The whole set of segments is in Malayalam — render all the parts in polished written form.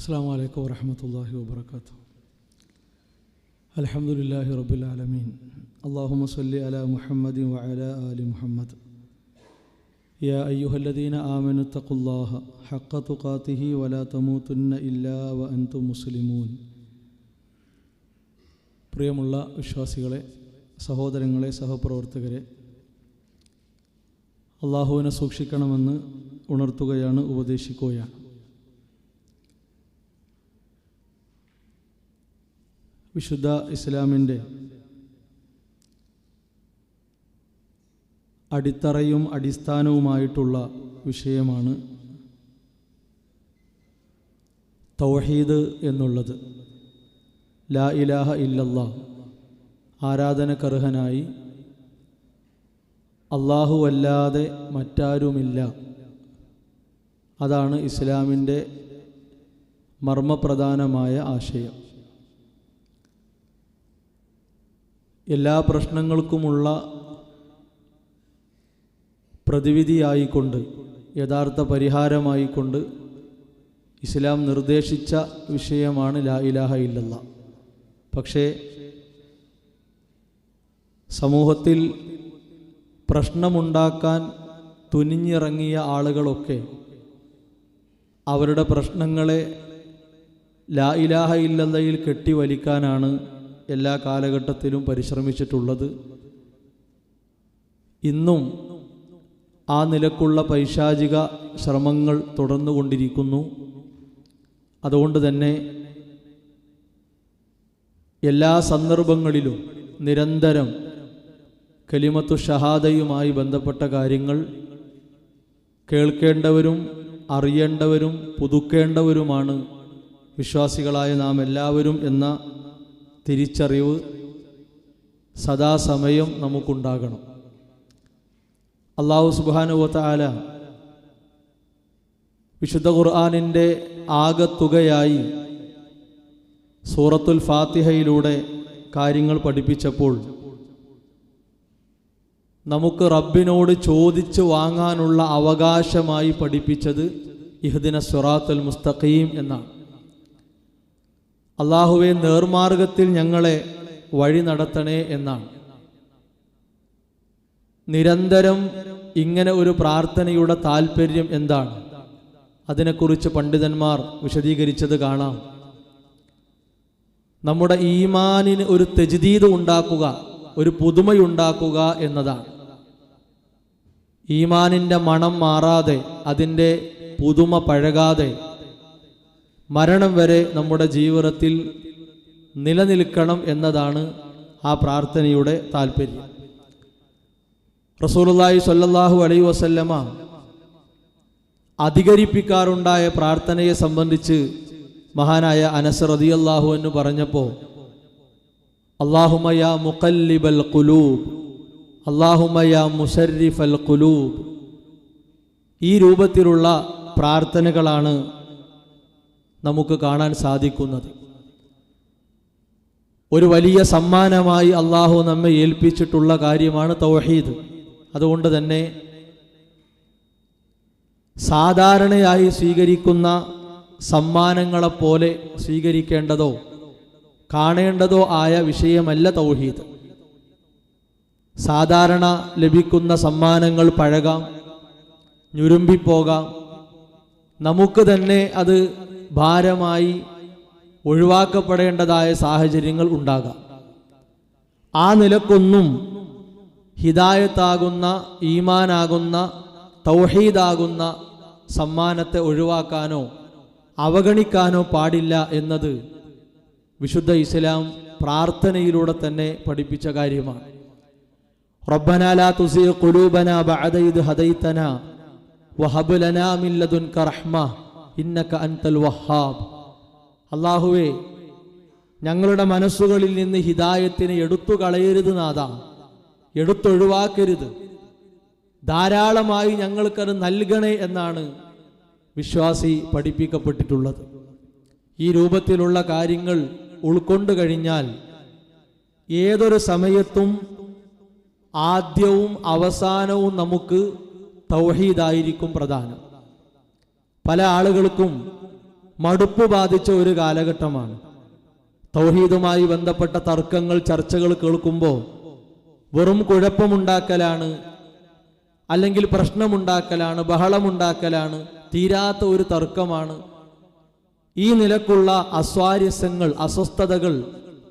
അസ്സലാമു അലൈക്കും വറഹ്മത്തുള്ളാഹി വബറകാതുഹു. അൽഹംദുലില്ലാഹി റബ്ബിൽ ആലമീൻ. അല്ലാഹുമ്മ സ്വല്ലി അലാ മുഹമ്മദിൻ വഅലാ ആലി മുഹമ്മദ്. യാ അയ്യുഹല്ലദീന ആമനു തഖുല്ലാഹ ഹഖ്ക തുഖാതിഹി വലാ തമൂതുന്ന ഇല്ലാ വഅൻതും മുസ്ലിമൂൻ. പ്രിയമുള്ള വിശ്വാസികളെ, സഹോദരങ്ങളെ, സഹപ്രവർത്തകരെ, അള്ളാഹുവിനെ സൂക്ഷിക്കണമെന്ന് ഉണർത്തുകയാണ്, ഉപദേശിക്കുകയാണ്. വിശുദ്ധ ഇസ്ലാമിൻ്റെ അടിത്തറയും അടിസ്ഥാനവുമായിട്ടുള്ള വിഷയമാണ് തൗഹീദ് എന്നുള്ളത്. ലാ ഇലാഹ ഇല്ലല്ലാഹ്, ആരാധനക്കർഹനായി അല്ലാഹുവല്ലാതെ മറ്റാരുമില്ല. അതാണ് ഇസ്ലാമിൻ്റെ മർമ്മപ്രധാനമായ ആശയം. എല്ലാ പ്രശ്നങ്ങൾക്കുമുള്ള പ്രതിവിധിയായിക്കൊണ്ട്, യഥാർത്ഥ പരിഹാരമായിക്കൊണ്ട് ഇസ്ലാം നിർദ്ദേശിച്ച വിഷയമാണ് ലാ ഇലാഹ ഇല്ലല്ലാഹ്. പക്ഷേ സമൂഹത്തിൽ പ്രശ്നമുണ്ടാക്കാൻ തുനിഞ്ഞിറങ്ങിയ ആളുകളൊക്കെ അവരുടെ പ്രശ്നങ്ങളെ ലാ ഇലാഹ ഇല്ലല്ലാഹയിൽ കെട്ടിവലിക്കാനാണ് എല്ലാ കാലഘട്ടത്തിലും പരിശ്രമിച്ചിട്ടുള്ളത്. ഇന്നും ആ നിലക്കുള്ള പൈശാചിക ശ്രമങ്ങൾ തുടർന്നുകൊണ്ടിരിക്കുന്നു. അതുകൊണ്ട് തന്നെ എല്ലാ സന്ദർഭങ്ങളിലും നിരന്തരം കലിമത്തു ഷഹാദയുമായി ബന്ധപ്പെട്ട കാര്യങ്ങൾ കേൾക്കേണ്ടവരും അറിയേണ്ടവരും പുതുക്കേണ്ടവരുമാണ് വിശ്വാസികളായ നാം എല്ലാവരും എന്ന തിരിച്ചറിവ് സദാസമയം നമുക്കുണ്ടാകണം. അല്ലാഹു സുബ്ഹാനഹു വ തആല വിശുദ്ധ ഖുർആനിൻ്റെ ആകത്തുകയായി സൂറത്തുൽ ഫാത്തിഹയിലൂടെ കാര്യങ്ങൾ പഠിപ്പിച്ചപ്പോൾ നമുക്ക് റബ്ബിനോട് ചോദിച്ചു വാങ്ങാനുള്ള അവകാശമായി പഠിപ്പിച്ചത് ഇഹ്ദിന സിറാത്തുൽ മുസ്തഖീം എന്നാണ്. അല്ലാഹുവേ, നേർമാർഗത്തിൽ ഞങ്ങളെ വഴി നടത്തണേ എന്നാണ്. നിരന്തരം ഇങ്ങനെ ഒരു പ്രാർത്ഥനയുടെ താല്പര്യം എന്താണ്? അതിനെക്കുറിച്ച് പണ്ഡിതന്മാർ വിശദീകരിച്ചത് കാണാം. നമ്മുടെ ഈമാനിന് ഒരു തജ്ദീദ് ഉണ്ടാക്കുക, ഒരു പുതുമയുണ്ടാക്കുക എന്നതാണ്. ഈമാനിൻ്റെ മണം മാറാതെ, അതിൻ്റെ പുതുമ പഴകാതെ മരണം വരെ നമ്മുടെ ജീവിതത്തിൽ നിലനിൽക്കണം എന്നതാണ് ആ പ്രാർത്ഥനയുടെ താല്പര്യം. റസൂലുള്ളാഹി സ്വല്ലല്ലാഹു അലൈഹി വസല്ലമ അധികരിപ്പിക്കാറുണ്ടായ പ്രാർത്ഥനയെ സംബന്ധിച്ച് മഹാനായ അനസ് റളിയല്ലാഹു അൻഹു പറഞ്ഞപ്പോൾ, അല്ലാഹുമ്മ യാ മുഖല്ലിബൽ ഖുലൂബ്, അല്ലാഹുമ്മ യാ മുസർരിഫൽ ഖുലൂബ്, ഈ രൂപത്തിലുള്ള പ്രാർത്ഥനകളാണ് നമുക്ക് കാണാൻ സാധിക്കുന്നത്. ഒരു വലിയ സമ്മാനമായി അള്ളാഹു നമ്മെ ഏൽപ്പിച്ചിട്ടുള്ള കാര്യമാണ് തൗഹീദ്. അതുകൊണ്ട് തന്നെ സാധാരണയായി സ്വീകരിക്കുന്ന സമ്മാനങ്ങളെപ്പോലെ സ്വീകരിക്കേണ്ടതോ കാണേണ്ടതോ ആയ വിഷയമല്ല തൗഹീദ്. സാധാരണ ലഭിക്കുന്ന സമ്മാനങ്ങൾ പഴകാം, ഞുരുമ്പിപ്പോകാം, നമുക്ക് തന്നെ അത് ഭാരമായി ഒഴിവാക്കപ്പെടേണ്ടതായ സാഹചര്യങ്ങൾ ഉണ്ടാകാം. ആ നിലക്കൊന്നും ഹിദായത്താകുന്ന, ഈമാനാകുന്ന, തൗഹീദാകുന്ന സമ്മാനത്തെ ഒഴിവാക്കാനോ അവഗണിക്കാനോ പാടില്ല എന്നത് വിശുദ്ധ ഇസ്ലാം പ്രാർത്ഥനയിലൂടെ തന്നെ പഠിപ്പിച്ച കാര്യമാണ്. റബ്ബനാ ലാ തുസിഗ് ഖുലൂബനാ ബഅദ ഇദ് ഹദൈതനാ വഹബ് ലനാ മിൻ ലദുൻക റഹ്മ ഇന്നക അൻതൽ വഹാബ്. അല്ലാഹുവേ, ഞങ്ങളുടെ മനസ്സുകളിൽ നിന്ന് ഹിദായത്തിനെ എടുത്തു കളയരുത് നാഥ, എടുത്തൊഴിവാക്കരുത്, ധാരാളമായി ഞങ്ങൾക്കത് നൽകണേ എന്നാണ് വിശ്വാസി പഠിപ്പിക്കപ്പെട്ടിട്ടുള്ളത്. ഈ രൂപത്തിലുള്ള കാര്യങ്ങൾ ഉൾക്കൊണ്ടു കഴിഞ്ഞാൽ ഏതൊരു സമയത്തും ആദ്യവും അവസാനവും നമുക്ക് തൗഹീദായിരിക്കും പ്രധാനം. പല ആളുകൾക്കും മടുപ്പ് ബാധിച്ച ഒരു കാലഘട്ടമാണ്. തൗഹീദുമായി ബന്ധപ്പെട്ട തർക്കങ്ങൾ, ചർച്ചകൾ കേൾക്കുമ്പോൾ വെറും കുഴപ്പമുണ്ടാക്കലാണ്, അല്ലെങ്കിൽ പ്രശ്നമുണ്ടാക്കലാണ്, ബഹളമുണ്ടാക്കലാണ്, തീരാത്ത ഒരു തർക്കമാണ്. ഈ നിലക്കുള്ള അസ്വാരസ്യങ്ങൾ, അസ്വസ്ഥതകൾ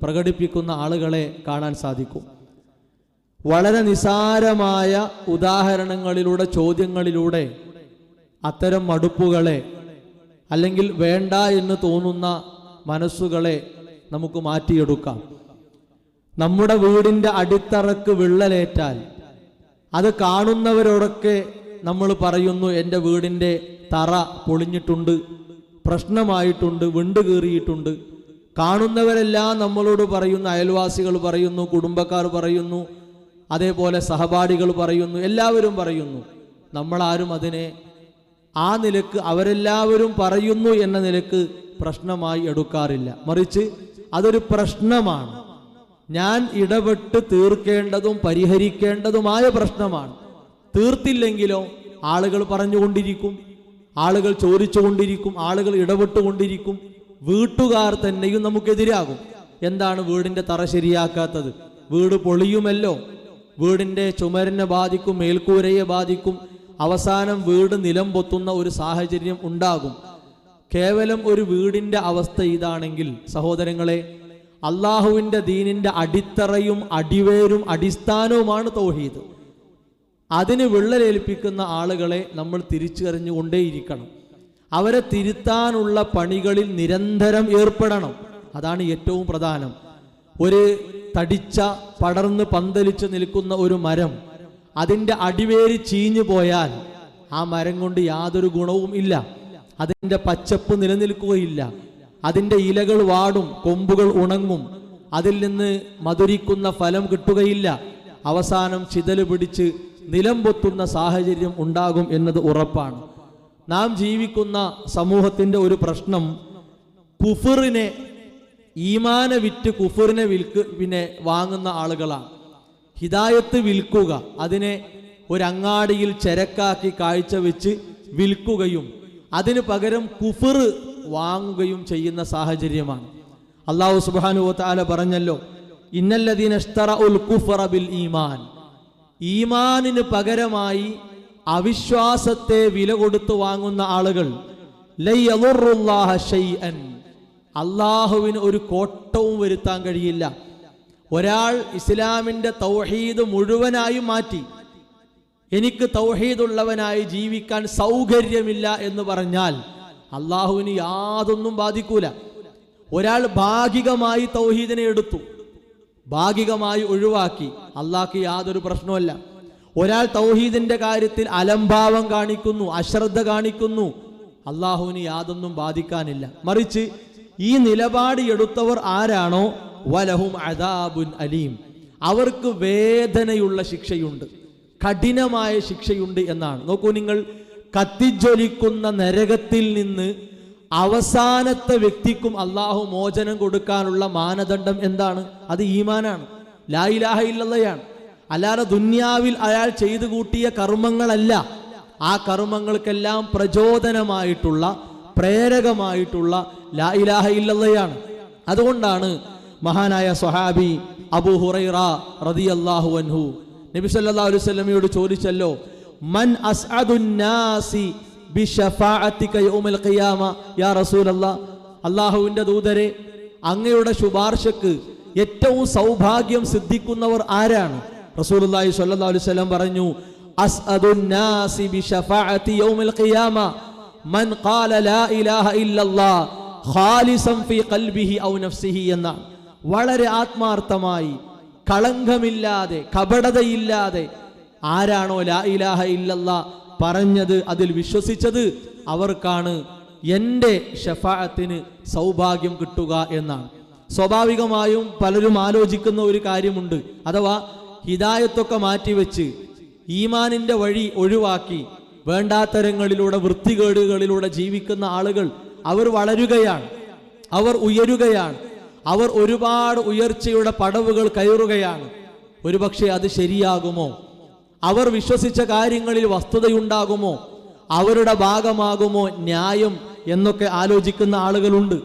പ്രകടിപ്പിക്കുന്ന ആളുകളെ കാണാൻ സാധിക്കും. വളരെ നിസാരമായ ഉദാഹരണങ്ങളിലൂടെ, ചോദ്യങ്ങളിലൂടെ അത്തരം മടുപ്പുകളെ അല്ലെങ്കിൽ വേണ്ട എന്ന് തോന്നുന്ന മനസ്സുകളെ നമുക്ക് മാറ്റിയെടുക്കാം. നമ്മുടെ വീടിൻ്റെ അടിത്തറക്ക് വിള്ളലേറ്റാൽ അത് കാണുന്നവരോടൊക്കെ നമ്മൾ പറയുന്നു, എൻ്റെ വീടിൻ്റെ തറ പൊളിഞ്ഞിട്ടുണ്ട്, പ്രശ്നമായിട്ടുണ്ട്, വിണ്ട് കീറിയിട്ടുണ്ട്. കാണുന്നവരെല്ലാം നമ്മളോട് പറയുന്നു, അയൽവാസികൾ പറയുന്നു, കുടുംബക്കാർ പറയുന്നു, അതേപോലെ സഹപാഠികൾ പറയുന്നു, എല്ലാവരും പറയുന്നു. നമ്മളാരും അതിനെ ആ നിലക്ക്, അവരെല്ലാവരും പറയുന്നു എന്ന നിലക്ക് പ്രശ്നമായി എടുക്കാറില്ല. മറിച്ച് അതൊരു പ്രശ്നമാണ്, ഞാൻ ഇടപെട്ട് തീർക്കേണ്ടതും പരിഹരിക്കേണ്ടതുമായ പ്രശ്നമാണ്. തീർത്തില്ലെങ്കിലോ ആളുകൾ പറഞ്ഞുകൊണ്ടിരിക്കും, ആളുകൾ ചോദിച്ചുകൊണ്ടിരിക്കും, ആളുകൾ ഇടപെട്ടുകൊണ്ടിരിക്കും. വീട്ടുകാർ തന്നെയും നമുക്കെതിരാകും. എന്താണ് വീടിൻ്റെ തറ ശരിയാക്കാത്തത്? വീട് പൊളിയുമല്ലോ, വീടിൻ്റെ ചുമരിനെ ബാധിക്കും, മേൽക്കൂരയെ ബാധിക്കും, അവസാനം വീട് നിലം പൊത്തുന്ന ഒരു സാഹചര്യം ഉണ്ടാകും. കേവലം ഒരു വീടിൻ്റെ അവസ്ഥ ഇതാണെങ്കിൽ സഹോദരങ്ങളെ, അള്ളാഹുവിൻ്റെ ദീനിൻ്റെ അടിത്തറയും അടിവേരും അടിസ്ഥാനവുമാണ് തൗഹീദ്. അതിന് വിള്ളലേൽപ്പിക്കുന്ന ആളുകളെ നമ്മൾ തിരിച്ചറിഞ്ഞുകൊണ്ടേയിരിക്കണം. അവരെ തിരുത്താനുള്ള പണികളിൽ നിരന്തരം ഏർപ്പെടണം. അതാണ് ഏറ്റവും പ്രധാനം. ഒരു തടിച്ച, പടർന്ന് പന്തലിച്ച് നിൽക്കുന്ന ഒരു മരം, അതിൻ്റെ അടിവേര് ചീഞ്ഞു പോയാൽ ആ മരം കൊണ്ട് യാതൊരു ഗുണവും ഇല്ല. അതിൻ്റെ പച്ചപ്പ് നിലനിൽക്കുകയില്ല. അതിൻ്റെ ഇലകൾ വാടും, കൊമ്പുകൾ ഉണങ്ങും, അതിൽ നിന്ന് മധുരിക്കുന്ന ഫലം കിട്ടുകയില്ല. അവസാനം ചിതല് പിടിച്ച് നിലം പൊത്തുന്ന സാഹചര്യം ഉണ്ടാകും എന്നത് ഉറപ്പാണ്. നാം ജീവിക്കുന്ന സമൂഹത്തിൻ്റെ ഒരു പ്രശ്നം, കുഫറിനെ, ഈമാനെ വിറ്റ് കുഫറിനെ വാങ്ങുന്ന ആളുകളാണ്. ഹിദായത്ത് വിൽക്കുക, അതിനെ ഒരങ്ങാടിയിൽ ചരക്കാക്കി കാഴ്ചവെച്ച് വിൽക്കുകയും അതിന് പകരം കുഫർ വാങ്ങുകയും ചെയ്യുന്ന സാഹചര്യമാണ്. അല്ലാഹു സുബ്ഹാനഹു വ തആല പറഞ്ഞല്ലോ, ഇന്നല്ലദീന ഇശ്തറഉൽ കുഫറ ബിൽ ഈമാൻ, ഈമാനിന് പകരമായി അവിശ്വാസത്തെ വില കൊടുത്തു വാങ്ങുന്ന ആളുകൾ, ലൈ യദുറുല്ലാഹ ശൈഅൻ, അള്ളാഹുവിന് ഒരു കോട്ടവും വരുത്താൻ കഴിയില്ല. ഒരാൾ ഇസ്ലാമിൻ്റെ തൗഹീദ് മുഴുവനായും മാറ്റി, എനിക്ക് തൗഹീദുള്ളവനായി ജീവിക്കാൻ സൗകര്യമില്ല എന്ന് പറഞ്ഞാൽ അള്ളാഹുവിന് യാതൊന്നും ബാധിക്കൂല. ഒരാൾ ഭാഗികമായി തൗഹീദിനെ എടുത്തു, ഭാഗികമായി ഒഴിവാക്കി, അള്ളാഹ്ക്ക് യാതൊരു പ്രശ്നമല്ല. ഒരാൾ തൗഹീദിന്റെ കാര്യത്തിൽ അലംഭാവം കാണിക്കുന്നു, അശ്രദ്ധ കാണിക്കുന്നു, അള്ളാഹുവിന് യാതൊന്നും ബാധിക്കാനില്ല. മറിച്ച് ഈ നിലപാട് എടുത്തവർ ആരാണോ, വലഹും അദാബുൻ അലീം, അവർക്ക് വേദനയുള്ള ശിക്ഷയുണ്ട്, കഠിനമായ ശിക്ഷയുണ്ട് എന്നാണ്. നോക്കൂ നിങ്ങൾ, കത്തിജ്വലിക്കുന്ന നരകത്തിൽ നിന്ന് അവസാനത്തെ വ്യക്തിക്കും അള്ളാഹു മോചനം കൊടുക്കാനുള്ള മാനദണ്ഡം എന്താണ്? അത് ഈമാനാണ്, ലാ ഇലാഹ ഇല്ലല്ലാഹയാണ്. അല്ലാതെ ദുന്യാവിൽ അയാൾ ചെയ്തു കൂട്ടിയ കർമ്മങ്ങളല്ല. ആ കർമ്മങ്ങൾക്കെല്ലാം പ്രചോദനമായിട്ടുള്ള, പ്രേരകമായിട്ടുള്ള ലാ ഇലാഹ ഇല്ലല്ലാഹയാണ്. അതുകൊണ്ടാണ് മഹാനായ സ്വഹാബി അബൂ ഹുറൈറ റളിയല്ലാഹു അൻഹു നബി സല്ലല്ലാഹു അലൈഹി വസല്ലമയോട് ചോദിച്ചല്ലോ, മൻ അസ്അദുൻ നാസി ബിശഫാഅതിക യൗമൽ ഖിയാമ യാ റസൂലല്ലാഹ്, അല്ലാഹുവിൻ്റെ ദൂതരെ, അങ്ങയുടെ ശുപാർശക്ക് ഏറ്റവും സൗഭാഗ്യം സിദ്ധിക്കുന്നവർ ആരാണ്? റസൂലുള്ളാഹി സ്വല്ലല്ലാഹു അലൈഹി വസല്ലം പറഞ്ഞു, അസ്അദുൻ നാസി ബിശഫാഅതി യൗമൽ ഖിയാമ മൻ ഖാല ലാ ഇലാഹ ഇല്ലല്ലാഹ് ഖാലിസൻ ഫീ ഖൽബിഹി ഔ നഫ്സിഹി എന്ന, വളരെ ആത്മാർത്ഥമായി, കളങ്കമില്ലാതെ, കപടതയില്ലാതെ ആരാണോ ലാ ഇലാഹ ഇല്ലല്ലാഹ് പറഞ്ഞത്, അതിൽ വിശ്വസിച്ചത്, അവർക്കാണ് എൻ്റെ ഷഫാഅത്തിന് സൗഭാഗ്യം കിട്ടുക എന്നാണ്. സ്വാഭാവികമായും പലരും ആലോചിക്കുന്ന ഒരു കാര്യമുണ്ട്, അഥവാ ഹിദായത്തൊക്കെ മാറ്റിവെച്ച് ഈമാനിൻ്റെ വഴി ഒഴിവാക്കി വേണ്ടാത്തരങ്ങളിലൂടെ, വൃത്തികേടുകളിലൂടെ ജീവിക്കുന്ന ആളുകൾ അവർ വളരുകയാണ്, അവർ ഉയരുകയാണ്, അവർ ഒരുപാട് ഉയർച്ചയുടെ പടവുകൾ കയറുകയാണ്. ഒരുപക്ഷെ അത് ശരിയാകുമോ? അവർ വിശ്വസിച്ച കാര്യങ്ങളിൽ വസ്തുതയുണ്ടാകുമോ? അവരുടെ ഭാഗമാകുമോ ന്യായം എന്നൊക്കെ ആലോചിക്കുന്ന ആളുകളുണ്ട്.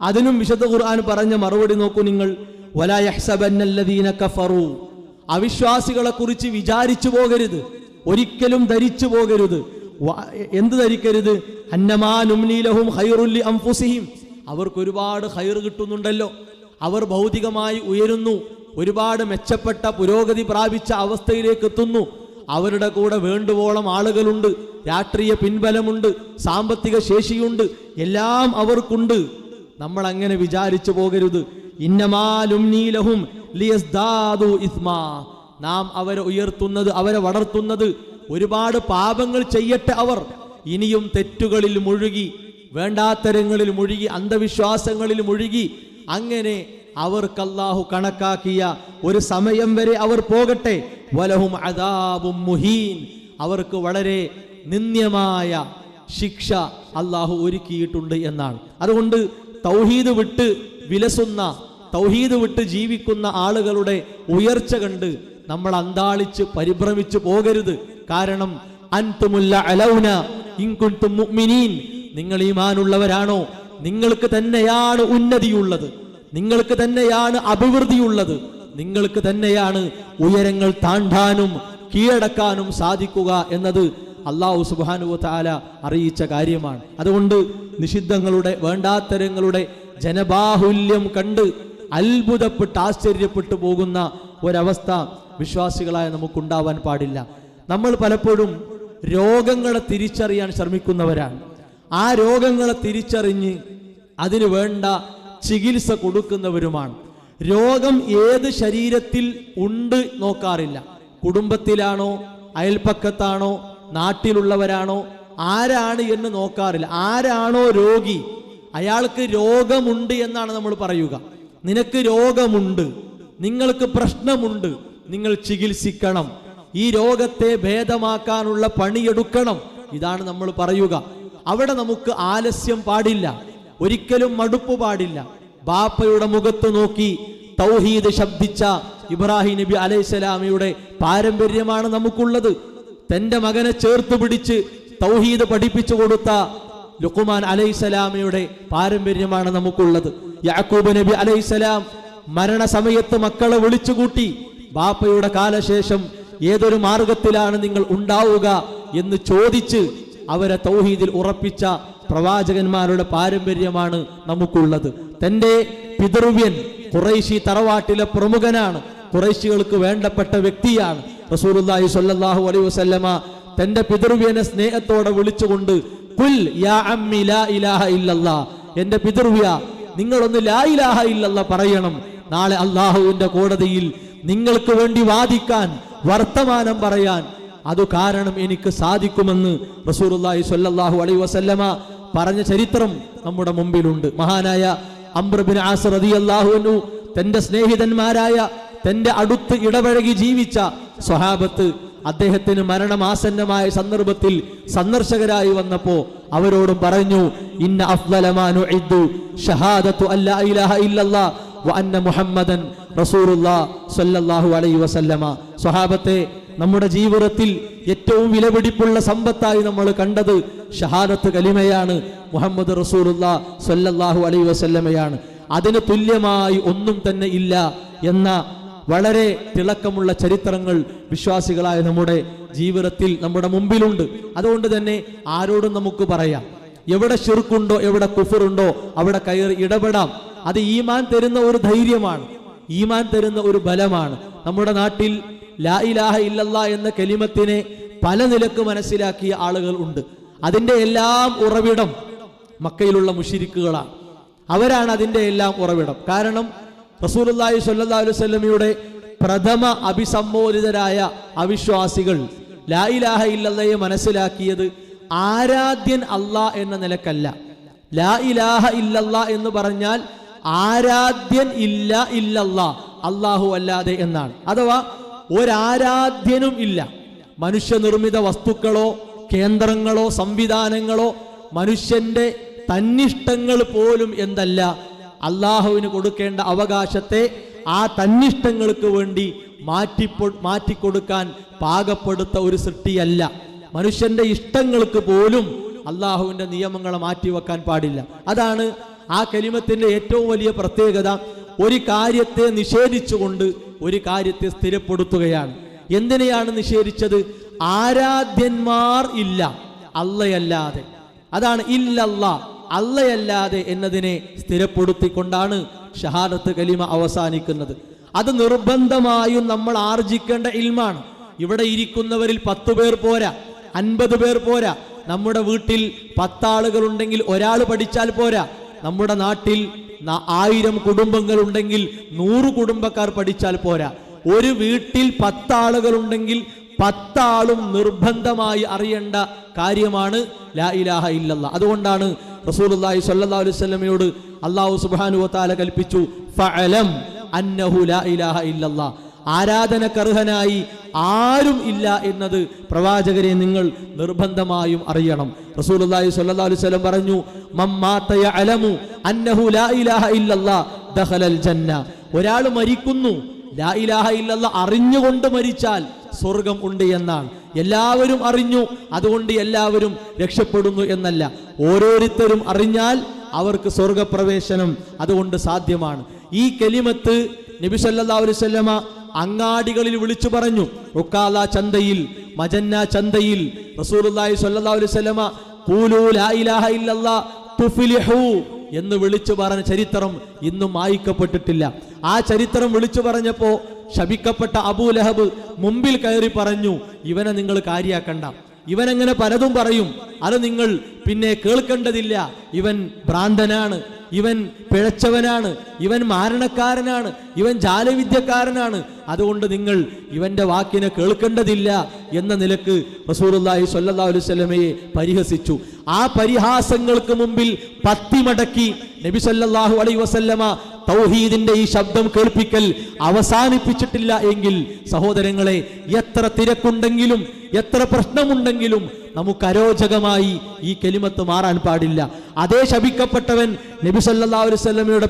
അതിനും വിശുദ്ധ ഖുർആൻ പറഞ്ഞ മറുപടി നോക്കൂ നിങ്ങൾ. വലാ യഹ്സബന്നല്ലദീന കഫറു, അവിശ്വാസികളെ കുറിച്ച് വിചാരിച്ചു പോകരുത്, ഒരിക്കലും ധരിച്ചു പോകരുത്. എന്ത് ധരിക്കരുത്? അന്നമാ നുംലി ലഹും ഖൈറുൽ ലി അൻഫുസിഹിം, അവർക്ക് ഒരുപാട് ഖൈർ കിട്ടുന്നുണ്ടല്ലോ, അവർ ഭൗതികമായി ഉയരുന്നു, ഒരുപാട് മെച്ചപ്പെട്ട പുരോഗതി പ്രാപിച്ച അവസ്ഥയിലേക്ക് എത്തുന്നു, അവരുടെ കൂടെ വേണ്ടുവോളം ആളുകളുണ്ട്, രാഷ്ട്രീയ പിൻബലമുണ്ട്, സാമ്പത്തിക ശേഷിയുണ്ട്, എല്ലാം അവർക്കുണ്ട്. നമ്മൾ അങ്ങനെ വിചാരിച്ചു പോകരുത്. ഇന്നമാ നുംലി ലഹും ലിയസ്ദാദു ഇസ്മാ, നാം അവരെ ഉയർത്തുന്നത്, അവരെ വളർത്തുന്നത് ഒരുപാട് പാപങ്ങൾ ചെയ്യട്ടെ, അവർ ഇനിയും തെറ്റുകളിൽ മുഴുകി, വേണ്ടാത്തരങ്ങളിൽ മുഴുകി, അന്ധവിശ്വാസങ്ങളിൽ മുഴുകി, അങ്ങനെ അവർക്ക് അല്ലാഹു കണക്കാക്കിയ ഒരു സമയം വരെ അവർ പോകട്ടെ. വലഹും അദാബും മുഹീൻ, അവർക്ക് വളരെ നിന്ദ്യമായ ശിക്ഷ അല്ലാഹു ഒരുക്കിയിട്ടുണ്ട് എന്നാണ്. അതുകൊണ്ട് തൗഹീദ് വിട്ട് വിലസുന്ന, തൗഹീദ് വിട്ട് ജീവിക്കുന്ന ആളുകളുടെ ഉയർച്ച കണ്ട് നമ്മൾ അന്താളിച്ച് പരിഭ്രമിച്ചു പോകരുത്. കാരണം അൻതുമുല്ല അലൗന ഇൻ കുൻതും മുഅ്മിനീൻ, നിങ്ങൾ ഈമാനുള്ളവരാണോ നിങ്ങൾക്ക് തന്നെയാണ് ഉന്നതിയുള്ളത്, നിങ്ങൾക്ക് തന്നെയാണ് അഭിവൃദ്ധിയുള്ളത്, നിങ്ങൾക്ക് തന്നെയാണ് ഉയരങ്ങൾ താണ്ടാനും കീഴടക്കാനും സാധിക്കുക എന്നത് അല്ലാഹു സുബ്ഹാനഹു വ തആല അറിയിച്ച കാര്യമാണ്. അതുകൊണ്ട് നിഷിദ്ധങ്ങളുടെ, വേണ്ടാത്തരങ്ങളുടെ ജനബാഹുല്യം കണ്ട് അത്ഭുതപ്പെട്ട് ആശ്ചര്യപ്പെട്ടു പോകുന്ന ഒരവസ്ഥ വിശ്വാസികളായ നമുക്കുണ്ടാവാൻ പാടില്ല. നമ്മൾ പലപ്പോഴും രോഗങ്ങളെ തിരിച്ചറിയാൻ ശ്രമിക്കുന്നവരാണ്. ആ രോഗങ്ങളെ തിരിച്ചറിഞ്ഞ് അതിനു വേണ്ട ചികിത്സ കൊടുക്കുന്നവരുമാണ്. രോഗം ഏത് ശരീരത്തിൽ ഉണ്ട് നോക്കാറില്ല. കുടുംബത്തിലാണോ, അയൽപ്പക്കത്താണോ, നാട്ടിലുള്ളവരാണോ, ആരാണ് എന്ന് നോക്കാറില്ല. ആരാണോ രോഗി അയാൾക്ക് രോഗമുണ്ട് എന്നാണ് നമ്മൾ പറയുക. നിനക്ക് രോഗമുണ്ട്, നിങ്ങൾക്ക് പ്രശ്നമുണ്ട്, നിങ്ങൾ ചികിത്സിക്കണം, ഈ രോഗത്തെ ഭേദമാക്കാനുള്ള പണിയെടുക്കണം, ഇതാണ് നമ്മൾ പറയുക. അവിടെ നമുക്ക് ആലസ്യം പാടില്ല, ഒരിക്കലും മടുപ്പ് പാടില്ല. ബാപ്പയുടെ മുഖത്ത് നോക്കി തൗഹീദ് ശബ്ദിച്ച ഇബ്രാഹിം നബി അലൈഹിസ്സലാമയുടെ പാരമ്പര്യമാണ് നമുക്കുള്ളത്. തന്റെ മകനെ ചേർത്ത് പിടിച്ച് തൗഹീദ് പഠിപ്പിച്ചു കൊടുത്ത ലുഖ്മാൻ അലൈഹിസ്സലാമയുടെ പാരമ്പര്യമാണ് നമുക്കുള്ളത്. യാക്കൂബ് നബി അലൈഹിസ്സലാം മരണസമയത്ത് മക്കളെ വിളിച്ചുകൂട്ടി, ബാപ്പയുടെ കാലശേഷം ഏതൊരു മാർഗത്തിലാണ് നിങ്ങൾ ഉണ്ടാവുക എന്ന് ചോദിച്ച് അവരെ തൗഹീദിൽ ഉറപ്പിച്ച പ്രവാചകന്മാരുടെ പാരമ്പര്യമാണ് നമുക്കുള്ളത്. തന്റെ പിതൃവ്യൻ ഖുറൈശി തറവാട്ടിലെ പ്രമുഖനാണ്, ഖുറൈശികൾക്ക് വേണ്ടപ്പെട്ട വ്യക്തിയാണ്. റസൂലുള്ളാഹി സ്വല്ലല്ലാഹു അലൈഹി വസല്ലമ തന്റെ പിതൃവ്യനെ സ്നേഹത്തോടെ വിളിച്ചുകൊണ്ട് ഖുൽ യാ അമ്മി ലാ ഇലാഹ ഇല്ലല്ലാഹ്, എന്റെ പിതൃവ്യ നിങ്ങളൊന്ന് ലാ ഇലാഹ ഇല്ലല്ലാഹ് പറയണം. നാളെ അല്ലാഹുവിന്റെ കോടതിയിൽ നിങ്ങൾക്ക് വേണ്ടി വാദിക്കാൻ, വർത്തമാനം പറയാൻ അത് കാരണം എനിക്ക് സാധിക്കുമെന്ന് റസൂലുള്ളാഹി സ്വല്ലല്ലാഹു അലൈഹി വസല്ലമ പറഞ്ഞ ചരിത്രം നമ്മുടെ മുമ്പിലുണ്ട്. മഹാനായ അംർ ഇബ്നു ആസ് റളിയല്ലാഹു അൻഹു തന്റെ സ്നേഹിതന്മാരായ, തന്റെ അടുത്ത് ഇടപഴകി ജീവിച്ച സ്വഹാബത്ത് അദ്ദേഹത്തിന് മരണമാസന്നമായ സന്ദർഭത്തിൽ സന്ദർശകരായി വന്നപ്പോ അവരോടും പറഞ്ഞു, ഇന്ന അഫ്ളല മാ നുഇദ്ദു ഷഹാദത്തു അല്ലാ ഇലാഹ ഇല്ലല്ലാഹ് വ അന്ന മുഹമ്മദൻ റസൂലുള്ളാഹി സ്വല്ലല്ലാഹു അലൈഹി വസല്ലമ. സ്വഹാബത്തെ, നമ്മുടെ ജീവിതത്തിൽ ഏറ്റവും വിലപിടിപ്പുള്ള സമ്പത്തായി നമ്മൾ കണ്ടത് ഷഹാദത്ത് കലിമയാണ്, മുഹമ്മദ് റസൂലുള്ളാഹി സ്വല്ലല്ലാഹു അലൈഹി വസല്ലമയാണ്. അതിന് തുല്യമായി ഒന്നും തന്നെ ഇല്ല എന്ന വളരെ തിളക്കമുള്ള ചരിത്രങ്ങൾ വിശ്വാസികളായ നമ്മുടെ ജീവിതത്തിൽ നമ്മുടെ മുമ്പിലുണ്ട്. അതുകൊണ്ട് തന്നെ ആരോടും നമുക്ക് പറയാം, എവിടെ ശിർക്കുണ്ടോ, എവിടെ കുഫറുണ്ടോ അവിടെ കയറി ഇടപെടാം. അത് ഈമാൻ തരുന്ന ഒരു ധൈര്യമാണ്, ഈമാൻ തരുന്ന ഒരു ബലമാണ്. നമ്മുടെ നാട്ടിൽ ലാ ഇലാഹ ഇല്ലല്ലാഹ് എന്ന കലിമത്തിനെ പല നിലക്ക് മനസ്സിലാക്കിയ ആളുകൾ ഉണ്ട്. അതിൻ്റെ എല്ലാം ഉറവിടം മക്കയിലുള്ള മുശ്രിക്കുകളാണ്. അവരാണ് അതിൻ്റെ എല്ലാം ഉറവിടം. കാരണം റസൂലുള്ളാഹി സ്വല്ലല്ലാഹു അലൈഹി വസല്ലമയുടെ പ്രഥമ അഭിസംബോധിതരായ അവിശ്വാസികൾ ലാ ഇലാഹ ഇല്ലല്ലാഹയെ മനസ്സിലാക്കിയത് ആരാധ്യൻ അല്ലാഹ് എന്ന നിലക്കല്ല. ലാ ഇലാഹ ഇല്ലല്ലാഹ് എന്ന് പറഞ്ഞാൽ ആരാധ്യൻ ഇല്ല ഇല്ലല്ലാഹ്, അല്ലാഹു അല്ലാതെ എന്നാണ്. അഥവാ ഒരാരാധ്യനും ഇല്ല. മനുഷ്യനിർമ്മിത വസ്തുക്കളോ കേന്ദ്രങ്ങളോ സംവിധാനങ്ങളോ മനുഷ്യന്റെ തന്നിഷ്ടങ്ങൾ പോലും എന്തല്ല, അള്ളാഹുവിന് കൊടുക്കേണ്ട അവകാശത്തെ ആ തന്നിഷ്ടങ്ങൾക്ക് വേണ്ടി മാറ്റിക്കൊടുക്കാൻ പാകപ്പെടുത്ത ഒരു സൃഷ്ടിയല്ല. മനുഷ്യന്റെ ഇഷ്ടങ്ങൾക്ക് പോലും അള്ളാഹുവിൻ്റെ നിയമങ്ങളെ മാറ്റിവെക്കാൻ പാടില്ല. അതാണ് ആ കലിമത്തിന്റെ ഏറ്റവും വലിയ പ്രത്യേകത. ഒരു കാര്യത്തെ നിഷേധിച്ചുകൊണ്ട് ഒരു കാര്യത്തെ സ്ഥിരപ്പെടുത്തുകയാണ്. എന്തിനെയാണ് നിഷേധിച്ചത്? ആരാധ്യന്മാർ ഇല്ല അള്ളയല്ലാതെ. അതാണ് ഇല്ലല്ലാ, അള്ളയല്ലാതെ എന്നതിനെ സ്ഥിരപ്പെടുത്തിക്കൊണ്ടാണ് ഷഹാദത്ത് കലിമ അവസാനിക്കുന്നത്. അത് നിർബന്ധമായും നമ്മൾ ആർജിക്കേണ്ട ഇൽമാണ്. ഇവിടെ ഇരിക്കുന്നവരിൽ 10 പേർ പോരാ, 50 പേർ പോരാ. നമ്മുടെ വീട്ടിൽ 10 ആളുകളുണ്ടെങ്കിൽ ഒരാൾ പഠിച്ചാൽ പോരാ. നമ്മുടെ നാട്ടിൽ 1000 കുടുംബങ്ങളുണ്ടെങ്കിൽ 100 കുടുംബക്കാർ പഠിച്ചാൽ പോരാ. ഒരു വീട്ടിൽ 10 ആളുകളുണ്ടെങ്കിൽ 10 ആളും നിർബന്ധമായി അറിയേണ്ട കാര്യമാണ് ലാ ഇലാഹ ഇല്ലല്ലാഹ്. അതുകൊണ്ടാണ് റസൂലുള്ളാഹി സ്വല്ലല്ലാഹു അലൈഹി വസല്ലമയോട് അല്ലാഹു സുബ്ഹാനഹു വ തആല കൽപ്പിച്ചു, ഫഅലം അന്നഹു ലാ ഇലാഹ ഇല്ലല്ലാഹ്. ആരാധനക്കർഹനായി ആരും ഇല്ല എന്നത് പ്രവാചകരെ നിങ്ങൾ നിർബന്ധമായും അറിയണം. റസൂലുള്ളാഹി സ്വല്ലല്ലാഹു അലൈഹി വസല്ലം പറഞ്ഞു, മമ്മാത യഅലമു അന്നഹു ലാ ഇലാഹ ഇല്ലല്ലാഹ് ദഖലൽ ജന്ന. ഒരാൾ മരിക്കുന്നു ലാ ഇലാഹ ഇല്ലല്ലാഹ് അറിഞ്ഞുകൊണ്ട് മരിച്ചാൽ സ്വർഗം ഉണ്ട് എന്നാണ്. എല്ലാവരും അറിഞ്ഞു അതുകൊണ്ട് എല്ലാവരും രക്ഷപ്പെടുന്നു എന്നല്ല. ഓരോരുത്തരും അറിഞ്ഞാൽ അവർക്ക് സ്വർഗപ്രവേശനം അതുകൊണ്ട് സാധ്യമാണ്. ഈ കലിമത്ത് നബി സല്ലല്ലാഹു അലൈഹി വസല്ലമ അങ്ങാടികളിൽ വിളിച്ചു പറഞ്ഞു. റുക്കാല ചന്തയിൽ, മജന്ന ചന്തയിൽ റസൂലുള്ളാഹി സ്വല്ലല്ലാഹു അലൈഹി വസല്ലമ ഖൂലൂ ലാ ഇലാഹ ഇല്ലല്ലാഹ് തുഫ്ലിഹൂ എന്ന് വിളിച്ചു പറഞ്ഞ ചരിത്രം ഇന്നും മായ്ക്കപ്പെട്ടിട്ടില്ല. ആ ചരിത്രം വിളിച്ചു പറഞ്ഞപ്പോ ശപിക്കപ്പെട്ട അബൂ ലഹബ് മുമ്പിൽ കയറി പറഞ്ഞു, ഇവനെ നിങ്ങൾ കാര്യാക്കണ്ട, ഇവനെങ്ങനെ പലതും പറയും, അത് നിങ്ങൾ പിന്നെ കേൾക്കേണ്ടതില്ല. ഇവൻ ഭ്രാന്തനാണ്, ഇവൻ പിഴച്ചവനാണ്, ഇവൻ മാരണക്കാരനാണ്, ഇവൻ ജാലവിദ്യക്കാരനാണ്, അതുകൊണ്ട് നിങ്ങൾ ഇവന്റെ വാക്കിനെ കേൾക്കേണ്ടതില്ല എന്ന നിലക്ക് റസൂലുള്ളാഹി സ്വല്ലല്ലാഹു അലൈഹി വസല്ലമയെ പരിഹസിച്ചു. ആ പരിഹാസങ്ങൾക്ക് മുമ്പിൽ പത്തിമടക്കി നബി സല്ലല്ലാഹു അലൈഹി വസല്ലമ തൗഹീദിന്റെ ഈ ശബ്ദം കേൾപ്പിക്കൽ അവസാനിപ്പിച്ചിട്ടില്ല എങ്കിൽ സഹോദരങ്ങളെ, എത്ര തിരക്കുണ്ടെങ്കിലും എത്ര പ്രശ്നമുണ്ടെങ്കിലും നമുക്ക് അരോചകമായി ഈ കലിമത്ത് മാറാൻ പാടില്ല. അതേ ശപിക്കപ്പെട്ടവൻ നബി സല്ലല്ലാഹു അലൈഹി വസല്ലമയുടെ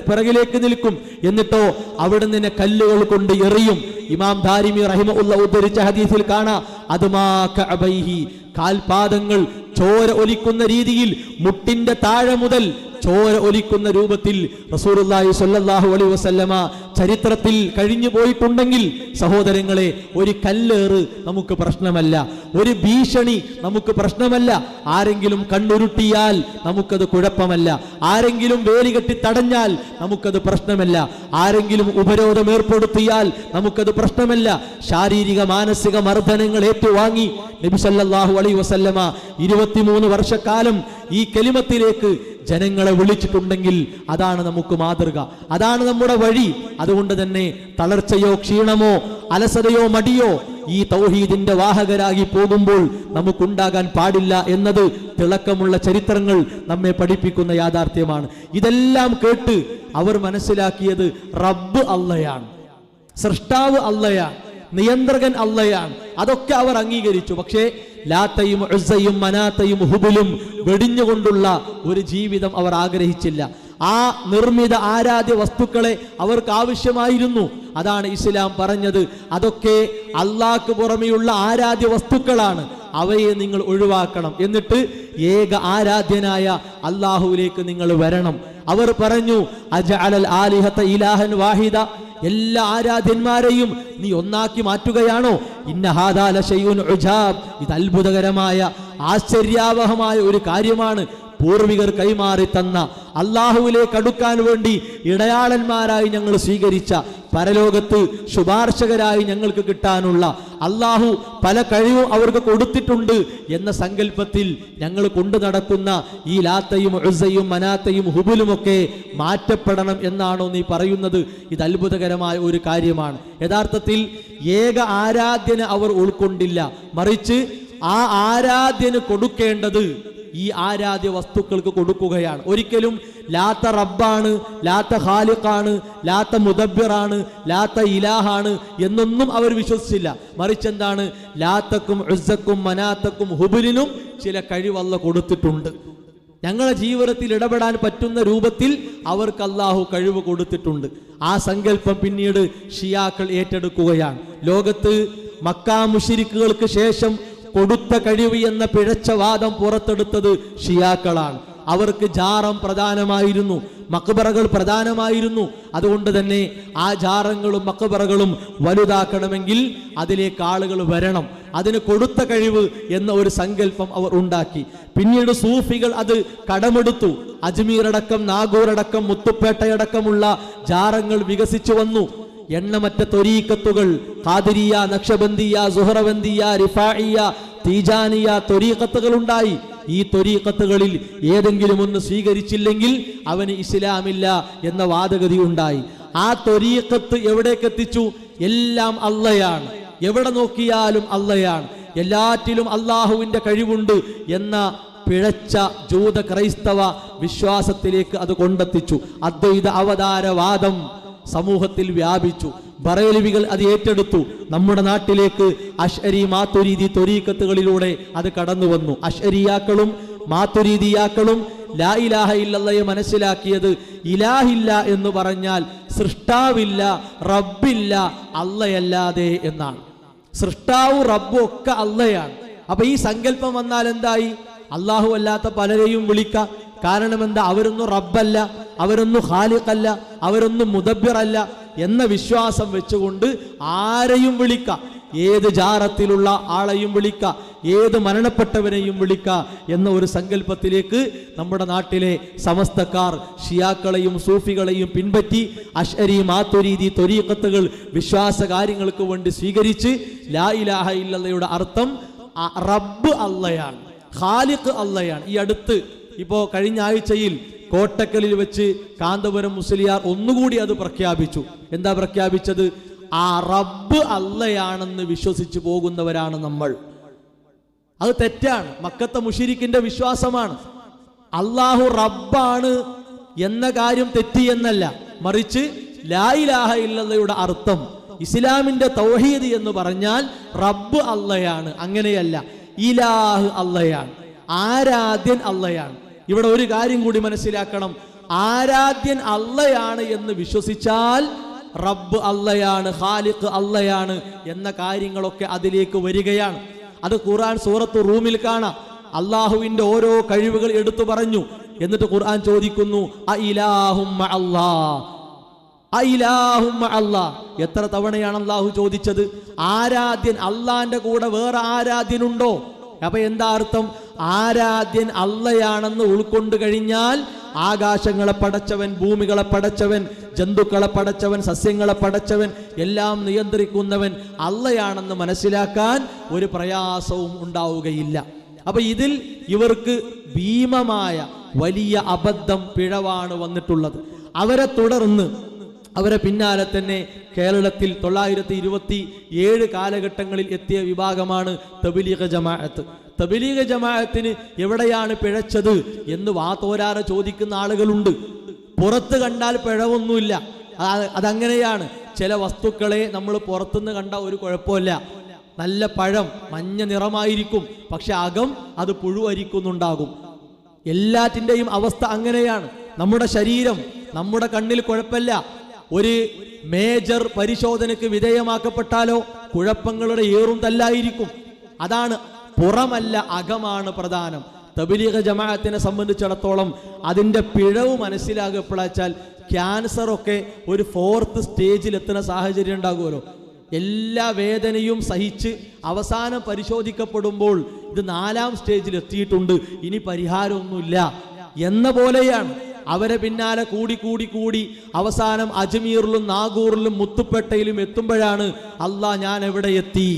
പിറകിലേക്ക് നിൽക്കും, എന്നിട്ടോ അവിടെ നിന്ന് കല്ലുകൾ കൊണ്ട് എറിയും. ഇമാം ദാരിമി റഹിമഹുല്ലാഹ് ഉദ്ധരിച്ച ഹദീസിൽ കാണാം, അദ്മാ കഅബൈഹി, കാൽപാദങ്ങൾ ചോര ഒലിക്കുന്ന രീതിയിൽ മുട്ടിന്റെ താഴെ മുതൽ ചോര ഒലിക്കുന്ന രൂപത്തിൽ റസൂലുള്ളാഹി സ്വല്ലല്ലാഹു അലൈഹി വസല്ലമ ചരിത്രത്തിൽ കഴിഞ്ഞു പോയിട്ടുണ്ടെങ്കിൽ സഹോദരങ്ങളെ, ഒരു കല്ലേറ് നമുക്ക് പ്രശ്നമല്ല, ഒരു ഭീഷണി നമുക്ക് പ്രശ്നമല്ല, ആരെങ്കിലും കണ്ണുരുട്ടിയാൽ നമുക്കത് കുഴപ്പമല്ല, ആരെങ്കിലും വേലി കെട്ടി തടഞ്ഞാൽ നമുക്കത് പ്രശ്നമല്ല, ആരെങ്കിലും ഉപരോധം ഏർപ്പെടുത്തിയാൽ നമുക്കത് പ്രശ്നമല്ല. ശാരീരിക മാനസിക മർദ്ദനങ്ങൾ ഏറ്റുവാങ്ങി നബി സല്ലല്ലാഹു അലൈഹി വസല്ലമ 23 വർഷക്കാലം ഈ കലിമത്തിലേക്ക് ജനങ്ങളെ വിളിച്ചിട്ടുണ്ടെങ്കിൽ അതാണ് നമുക്ക് മാതൃക, അതാണ് നമ്മുടെ വഴി. അതുകൊണ്ട് തന്നെ തളർച്ചയോ ക്ഷീണമോ അലസതയോ മടിയോ ഈ തൗഹീദിന്റെ വാഹകരായി പോകുമ്പോൾ നമുക്കുണ്ടാകാൻ പാടില്ല എന്നത് തിളക്കമുള്ള ചരിത്രങ്ങൾ നമ്മെ പഠിപ്പിക്കുന്ന യാഥാർത്ഥ്യമാണ്. ഇതെല്ലാം കേട്ട് അവർ മനസ്സിലാക്കിയത് റബ്ബ് അള്ളയാണ്, സൃഷ്ടാവ് അള്ളയാണ്, നിയന്ത്രകൻ അള്ളയാണ്. അതൊക്കെ അവർ അംഗീകരിച്ചു. പക്ഷേ ലാത്തയും ഉസ്സയും മനാത്തയും ഹുബുലും വെടിഞ്ഞുകൊണ്ടുള്ള ഒരു ജീവിതം അവർ ആഗ്രഹിച്ചില്ല. ആ നിർമ്മിത ആരാധ്യ വസ്തുക്കളെ അവർക്ക് ആവശ്യമായിരുന്നു. അതാണ് ഇസ്ലാം പറഞ്ഞത്, അതൊക്കെ അള്ളാഹ്ക്ക് പുറമെയുള്ള ആരാധ്യ വസ്തുക്കളാണ്, അവയെ നിങ്ങൾ ഒഴിവാക്കണം, എന്നിട്ട് ഏക ആരാധ്യനായ അള്ളാഹുവിലേക്ക് നിങ്ങൾ വരണം. അവർ പറഞ്ഞു, അജഅലൽ ആലിഹത ഇലാഹൻ വാഹിദ, എല്ലാ ആരാധ്യന്മാരെയും നീ ഒന്നാക്കി മാറ്റുകയാണോ? ഇന്ന ഹാദാ ലശൈഉൻ ഉജാബ്, ഇത് അത്ഭുതകരമായ ആശ്ചര്യാവഹമായ ഒരു കാര്യമാണ്. പൂർവികർ കൈമാറി തന്ന അള്ളാഹുവിലേക്ക് അടുക്കാൻ വേണ്ടി ഇടയാളന്മാരായി ഞങ്ങൾ സ്വീകരിച്ച, പരലോകത്ത് ശുപാർശകരായി ഞങ്ങൾക്ക് കിട്ടാനുള്ള, അള്ളാഹു പല കഴിവും അവർക്ക് കൊടുത്തിട്ടുണ്ട് എന്ന സങ്കല്പത്തിൽ ഞങ്ങൾ കൊണ്ടു നടക്കുന്ന ഈ ലാത്തയും ഉസ്സയും മനാത്തയും ഹുബുലുമൊക്കെ മാറ്റപ്പെടണം എന്നാണോ നീ പറയുന്നത്? ഇത് അത്ഭുതകരമായ ഒരു കാര്യമാണ്. യഥാർത്ഥത്തിൽ ഏക ആരാധ്യന് അവർ ഉൾക്കൊണ്ടില്ല, മറിച്ച് ആ ആരാധ്യന് കൊടുക്കേണ്ടത് ഈ ആരാധ്യ വസ്തുക്കൾക്ക് കൊടുക്കുകയാണ്. ഒരിക്കലും ലാത്ത റബ്ബാണ്, ലാത്ത ഖാലിഖാണ്, ലാത്ത മുദബ്ബിറാണ്, ലാത്ത ഇലാഹാണ് എന്നൊന്നും അവർ വിശ്വസിച്ചില്ല. മറിച്ച് എന്താണ്, ലാത്തക്കും ഉസ്സക്കും മനാത്തക്കും ഹുബുലിനും ചില കഴിവല്ല കൊടുത്തിട്ടുണ്ട്. ഞങ്ങളുടെ ജീവിതത്തിൽ ഇടപെടാൻ പറ്റുന്ന രൂപത്തിൽ അവർക്ക് അള്ളാഹു കഴിവ് കൊടുത്തിട്ടുണ്ട്. ആ സങ്കല്പം പിന്നീട് ഷിയാക്കൾ ഏറ്റെടുക്കുകയാണ്. ലോകത്ത് മക്കാ മുശ്രിക്കുകൾക്ക് ശേഷം കൊടുത്ത കഴിവ് എന്ന പിഴച്ച വാദം പുറത്തെടുത്തത് ഷിയാക്കളാണ്. അവർക്ക് ജാറം പ്രധാനമായിരുന്നു, മക്ബറകൾ പ്രധാനമായിരുന്നു. അതുകൊണ്ട് തന്നെ ആ ജാറങ്ങളും മക്ബറകളും വലുതാക്കണമെങ്കിൽ അതിലേക്ക് ആളുകൾ വരണം. അതിന് കൊടുത്ത കഴിവ് എന്ന ഒരു സങ്കല്പം അവർ ഉണ്ടാക്കി. പിന്നീട് സൂഫികൾ അത് കടമെടുത്തു. അജ്മീറടക്കം, നാഗൂറടക്കം, മുത്തുപ്പേട്ടയടക്കമുള്ള ജാറങ്ങൾ വികസിച്ചു വന്നു. എണ്ണമറ്റ ത്വരീഖത്തുകൾ, ഖാദിരിയ, നക്ഷബന്ദിയ, സുഹറബന്ദിയ, റിഫാഇയ, തീജാനിയ ത്വരീഖത്തുകൾ ഉണ്ടായി. ഈ ത്വരീഖത്തുകളിൽ ഏതെങ്കിലും ഒന്ന് സ്വീകരിച്ചില്ലെങ്കിൽ അവന് ഇസ്ലാമില്ല എന്ന വാദഗതി ഉണ്ടായി. ആ ത്വരീഖത്ത് എവിടേക്ക് എത്തിച്ചു? എല്ലാം അള്ളയാണ്, എവിടെ നോക്കിയാലും അള്ളയാണ്, എല്ലാറ്റിലും അള്ളാഹുവിന്റെ കഴിവുണ്ട് എന്ന പിഴച്ച ജൂത ക്രൈസ്തവ വിശ്വാസത്തിലേക്ക് അത് കൊണ്ടെത്തിച്ചു. അദ്വൈത അവതാരവാദം സമൂഹത്തിൽ വ്യാപിച്ചു. ബറേലവികൾ അത് ഏറ്റെടുത്തു. നമ്മുടെ നാട്ടിലേക്ക് അശ്അരി മാതുരീദി ത്വരീഖത്തുകളിലൂടെ അത് കടന്നു വന്നു. അശ്അരിയാക്കളും മാതുരീദിയാക്കളും ലാ ഇലാഹ ഇല്ലല്ലയെ മനസ്സിലാക്കിയത് ഇലാഹില്ല എന്ന് പറഞ്ഞാൽ സൃഷ്ടാവില്ല, റബ്ബില്ല, അള്ളയല്ലാതെ എന്നാണ്. സൃഷ്ടാവും റബ്ബും ഒക്കെ അള്ളയാണ്. അപ്പൊ ഈ സങ്കല്പം വന്നാൽ എന്തായി? അള്ളാഹു അല്ലാത്ത പലരെയും വിളിക്കാം. കാരണം എന്താ? അവരൊന്നും റബ്ബല്ല, അവരൊന്നും ഖാലിഖല്ല, അവരൊന്നും മുദബ്ബിറല്ല എന്ന വിശ്വാസം വെച്ചുകൊണ്ട് ആരെയും വിളിക്കാം. ഏത് ജാറത്തിലുള്ള ആളെയും വിളിക്കാം, ഏത് മരണപ്പെട്ടവനെയും വിളിക്കാം എന്ന ഒരു സങ്കല്പത്തിലേക്ക് നമ്മുടെ നാട്ടിലെ സമസ്തക്കാർ ഷിയാക്കളെയും സൂഫികളെയും പിൻപറ്റി അശ്അരി മാതുരീദി ത്വരീഖത്തുകൾ വിശ്വാസ കാര്യങ്ങൾക്ക് വേണ്ടി സ്വീകരിച്ച് ലാ ഇലാഹ ഇല്ലല്ലയുടെ അർത്ഥം റബ്ബ് അള്ളയാണ്, ഖാലിഖ് അള്ളയാണ്. ഈ അടുത്ത് ഇപ്പോ കഴിഞ്ഞ ആഴ്ചയിൽ കോട്ടക്കലിൽ വെച്ച് കാന്തപുരം മുസ്ലിയാർ ഒന്നുകൂടി അത് പ്രഖ്യാപിച്ചു. എന്താ പ്രഖ്യാപിച്ചത്? ആ റബ്ബ് അള്ളയാണെന്ന് വിശ്വസിച്ചു പോകുന്നവരാണ് നമ്മൾ. അത് തെറ്റാണ്. മക്കത്തെ മുശ്രിക്കിന്റെ വിശ്വാസമാണ്. അള്ളാഹു റബ്ബാണ് എന്ന കാര്യം തെറ്റി എന്നല്ല, മറിച്ച് ലാ ഇലാഹ ഇല്ലല്ലയുടെ അർത്ഥം, ഇസ്ലാമിന്റെ തൗഹീദ് എന്ന് പറഞ്ഞാൽ റബ്ബ് അള്ളയാണ്, അങ്ങനെയല്ല. ഇലാഹ് അള്ളയാണ്, ആരാധ്യൻ അള്ളയാണ്. ഇവിടെ ഒരു കാര്യം കൂടി മനസ്സിലാക്കണം. ആരാധ്യൻ അള്ളയാണ് എന്ന് വിശ്വസിച്ചാൽ റബ്ബ് അള്ളയാണ്, ഖാലിഖ് അള്ളയാണ് എന്ന കാര്യങ്ങളൊക്കെ അതിലേക്ക് വരികയാണ്. അത് ഖുർആൻ സൂറത്ത് റൂമിൽ കാണാം. അള്ളാഹുവിന്റെ ഓരോ കഴിവുകൾ എടുത്തു പറഞ്ഞു. എന്നിട്ട് ഖുർആൻ ചോദിക്കുന്നു, അഇലാഹും മഅല്ലാഹ്, അഇലാഹും മഅല്ലാഹ്. എത്ര തവണയാണ് അള്ളാഹു ചോദിച്ചത്? ആരാധ്യൻ അള്ളാന്റെ കൂടെ വേറെ ആരാധ്യനുണ്ടോ? അപ്പൊ എന്താ അർത്ഥം? ആരാധ്യൻ അള്ളയാണെന്ന് ഉൾക്കൊണ്ട് കഴിഞ്ഞാൽ ആകാശങ്ങളെ പടച്ചവൻ, ഭൂമികളെ പടച്ചവൻ, ജന്തുക്കളെ പടച്ചവൻ, സസ്യങ്ങളെ പടച്ചവൻ, എല്ലാം നിയന്ത്രിക്കുന്നവൻ അള്ളയാണെന്ന് മനസ്സിലാക്കാൻ ഒരു പ്രയാസവും ഉണ്ടാവുകയില്ല. അപ്പൊ ഇതിൽ ഇവർക്ക് ഭീമമായ വലിയ അബദ്ധം, പിഴവാണ് വന്നിട്ടുള്ളത്. അവരെ തുടർന്ന് അവരെ പിന്നാലെ തന്നെ കേരളത്തിൽ 927 കാലഘട്ടങ്ങളിൽ എത്തിയ വിഭാഗമാണ് തബ്ലീഗ് ജമാഅത്ത്. തബ്ലീഗ് ജമാഅത്തിന് എവിടെയാണ് പിഴച്ചത് എന്ന് വാതോരാറെ ചോദിക്കുന്ന ആളുകളുണ്ട്. പുറത്ത് കണ്ടാൽ പിഴവൊന്നുമില്ല, അതങ്ങനെയാണ്. ചില വസ്തുക്കളെ നമ്മൾ പുറത്തുനിന്ന് കണ്ട ഒരു കുഴപ്പമില്ല. നല്ല പഴം മഞ്ഞ നിറമായിരിക്കും, പക്ഷെ അകം അത് പുഴുവരിക്കുന്നുണ്ടാകും. എല്ലാറ്റിൻ്റെയും അവസ്ഥ അങ്ങനെയാണ്. നമ്മുടെ ശരീരം, നമ്മുടെ കണ്ണിൽ കുഴപ്പമില്ല. ഒരു മേജർ പരിശോധനയ്ക്ക് വിധേയമാക്കപ്പെട്ടാലോ കുഴപ്പങ്ങളുടെ ഏറും തല്ലായിരിക്കും. അതാണ്, പുറമല്ല അകമാണ് പ്രധാനം. തബ്ലീഗ് ജമാഅത്തിനെ സംബന്ധിച്ചിടത്തോളം അതിൻ്റെ പിഴവ് മനസ്സിലാകപ്പെടാച്ചാൽ ക്യാൻസറൊക്കെ ഒരു 4th സ്റ്റേജിൽ എത്തുന്ന സാഹചര്യം ഉണ്ടാകുമല്ലോ. എല്ലാ വേദനയും സഹിച്ച് അവസാനം പരിശോധിക്കപ്പെടുമ്പോൾ ഇത് 4ാം സ്റ്റേജിൽ എത്തിയിട്ടുണ്ട്, ഇനി പരിഹാരമൊന്നുമില്ല എന്ന പോലെയാണ്. അവരെ പിന്നാലെ കൂടി അവസാനം അജ്മീറിലും നാഗൂറിലും മുത്തുപ്പേട്ടയിലും എത്തുമ്പോഴാണ് അല്ലാ ഞാൻ എവിടെ എത്തി.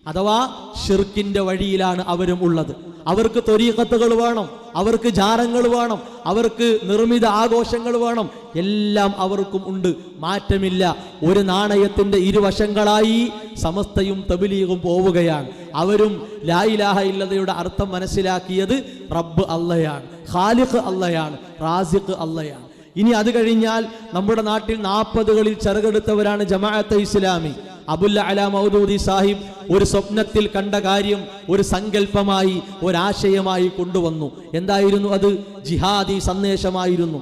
അഥവാ ഷിർക്കിന്റെ വഴിയിലാണ് അവരും ഉള്ളത്. അവർക്ക് ത്വരീഖത്തുകൾ വേണം, അവർക്ക് ജാറങ്ങൾ വേണം, അവർക്ക് നിർമ്മിത ആഘോഷങ്ങൾ വേണം, എല്ലാം അവർക്കും ഉണ്ട്, മാറ്റമില്ല. ഒരു നാണയത്തിന്റെ ഇരുവശങ്ങളായി സമസ്തയും തബ്ലീഗും പോവുകയാണ്. അവരും ലാ ഇലാഹ ഇല്ലല്ലയുടെ അർത്ഥം മനസ്സിലാക്കിയത് റബ്ബ് അള്ളയാണ്, ഖാലിഖ് അള്ളയാണ്, റാസിഖ് അള്ളയാണ്. ഇനി അത് കഴിഞ്ഞാൽ നമ്മുടെ നാട്ടിൽ 40കളിൽ ചെറുകെടുത്തവരാണ് ജമാഅത്തെ ഇസ്ലാമി. അബുൽ അല മൗദൂദി സാഹിബ് ഒരു സ്വപ്നത്തിൽ കണ്ട കാര്യം ഒരു സങ്കല്പമായി, ഒരാശയമായി കൊണ്ടുവന്നു. എന്തായിരുന്നു അത്? ജിഹാദി സന്ദേശമായിരുന്നു.